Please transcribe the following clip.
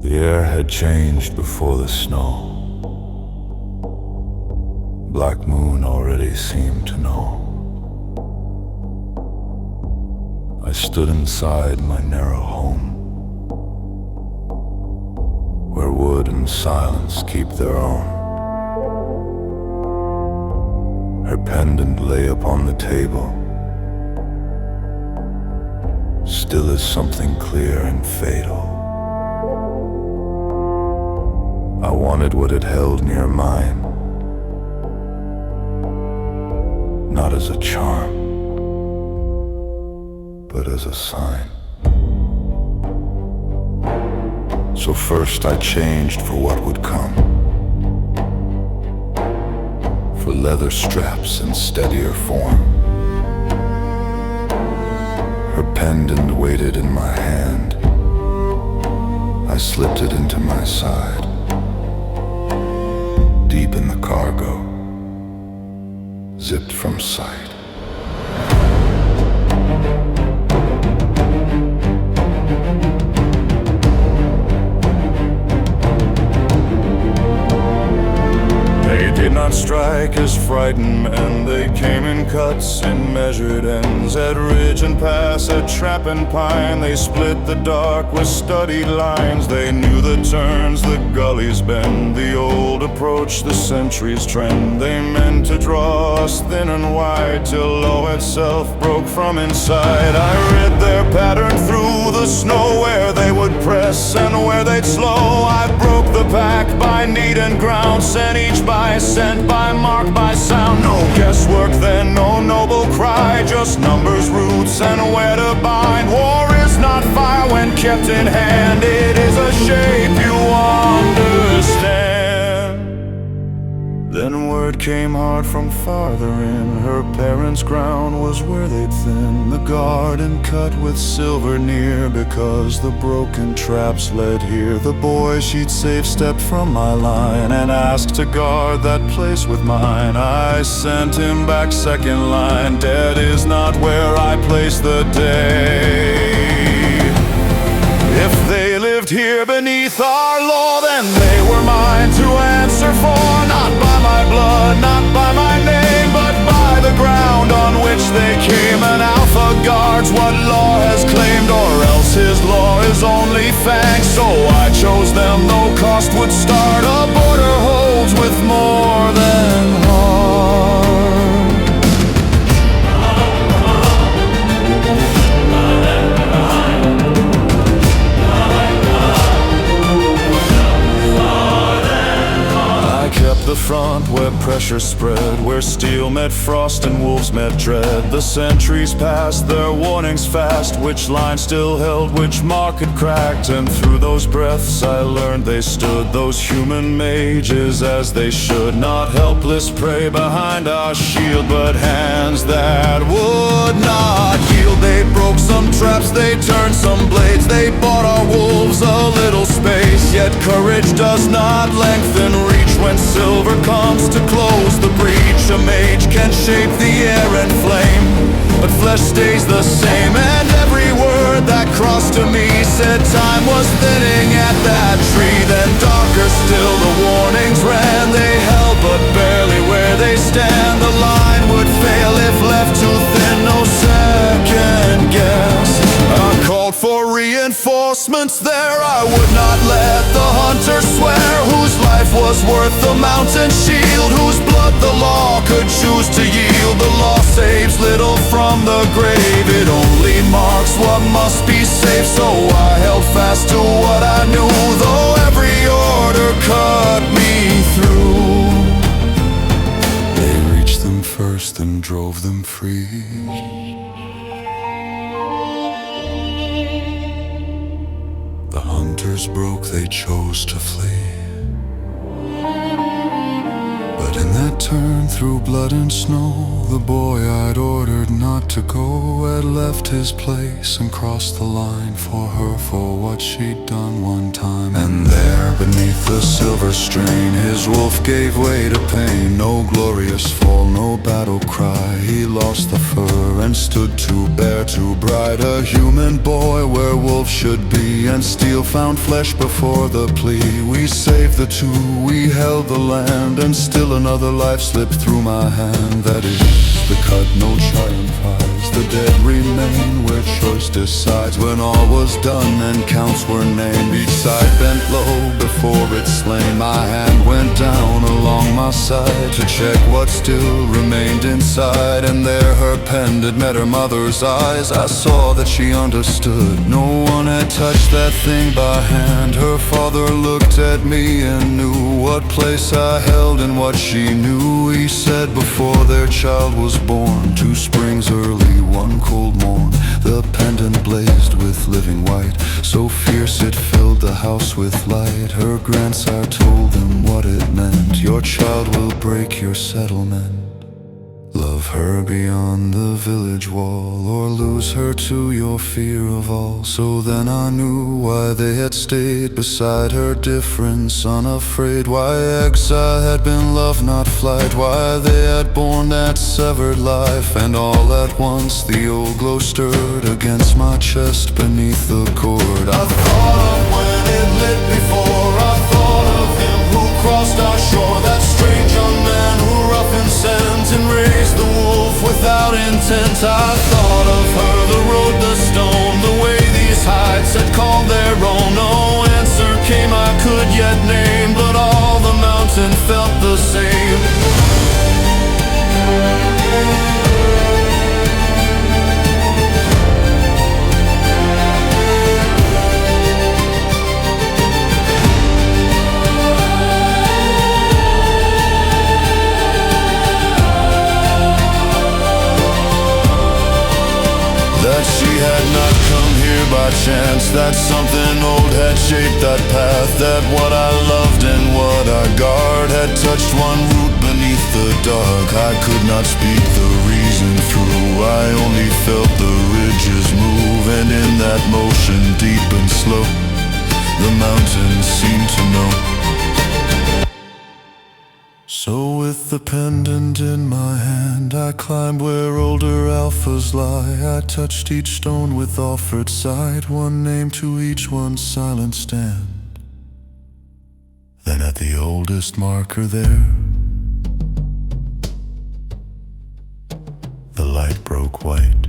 The air had changed before the snow. Blackmoon already seemed to know. I stood inside my narrow home, where wood and silence keep their own. Her pendant lay upon the table, still as something clear and fatal. I wanted what it held near mine, not as a charm, but as a sign. So first I changed for what would come, for leather straps and steadier form. Her pendant waited in my hand. I slipped it into my side, deep in the cargo, zipped from sight. Did not strike as frightened men. They came in cuts, in measured ends, at ridge and pass, at trap and pine. They split the dark with studied lines. They knew the turns, the gullies bend, the old approach, the centuries trend. They meant to draw us thin and wide, till law itself broke from inside. I read their pattern through the snow, where they would press and where they'd slow. I broke the pack by need and ground, sent each by sent by mark, by sound. No guesswork then, no noble cry, just numbers, roots, and where to bind. War is not fire when kept in hand, it is a shape you understand. Then word came hard from farther in, her parents' ground was where they'd thin the garden cut with silver near, because the broken traps led here. The boy she'd saved stepped from my line and asked to guard that place with mine. I sent him back second line, dead is not where I place the day. If they lived here beneath our law, then they were mine to answer for. Not by my blood, not by my name, but by the ground on which they came. An alpha guards what law has claimed, or else his law is only fangs. So I chose them, no cost would start. A border holds with more than harm. The front where pressure spread, where steel met frost and wolves met dread. The centuries passed, their warnings fast, which line still held, which mark had cracked. And through those breaths I learned they stood, those human mages as they should. Not helpless prey behind our shield, but hands that would not yield. They broke some traps, they turned some blades, they bought our wolves a little space. Yet courage does not lengthen reach when silver comes to close the breach. A mage can shape the air and flame, but flesh stays the same. And every word that crossed to me said time was thinning at that tree. Then darker still the warnings ran, they held but barely where they stand. The line would fail if left too thin, no second guess. I called for reinforcements there, I would not let the hunter swear, whose life was worth the mountain shield, whose blood the law could choose to yield. The law saves little from the grave, it only marks what must be safe. So I held fast to what I knew, though every order cut me through. They reached them first and drove them free. The hunters broke, they chose to flee. But in that turn through blood and snow, the boy I'd ordered not to go had left his place and crossed the line for her, for what she'd done one time. And there beneath the silver strain. His wolf gave way to pain. No glorious fall, no battle cry. He lost the fur and stood too bare, too bright. A human boy where wolves should be, and steel found flesh before the plea. We saved the two, we held the land, and still another life slipped through my hand. That is the cut no child prize. The dead remain where choice decides. When all was done and counts were named, each side bent low before it's slain. My hand went down along my side to check what still remained inside, and there her pen had met her mother's eyes. I saw that she understood. No one had touched that thing by hand. Her father looked at me and knew what place I held and what she knew. He said before their child was born, 2 springs early, 1 cold morn, the pendant blazed with living white, so fierce it filled the house with light. Her grandsire told them what it meant: your child will break your settlement. Love her beyond the village wall, or lose her to your fear of all. So then I knew why they had stayed beside her, difference unafraid. Why exile had been love, not flight. Why they had borne that severed life. And all at once the old glow stirred against my chest beneath the cord. I thought of when it lit before. I thought of him who crossed our shore, that strange young man who roughened sent and raised the wolf without intent. I thought of her, the road, the stone, the way these heights had called their own. No answer came I could yet name, but all the mountain felt the same. That she had not come here by chance, that something old had shaped that path, that what I loved and what I guard had touched one root beneath the dark. I could not speak the reason through, I only felt the ridges move, and in that motion, deep and slow, the mountains seemed to know. So with the pendant in my hand, I climbed where older alphas lie. I touched each stone with offered sight, one name to each, one silent stand. Then at the oldest marker there, the light broke white.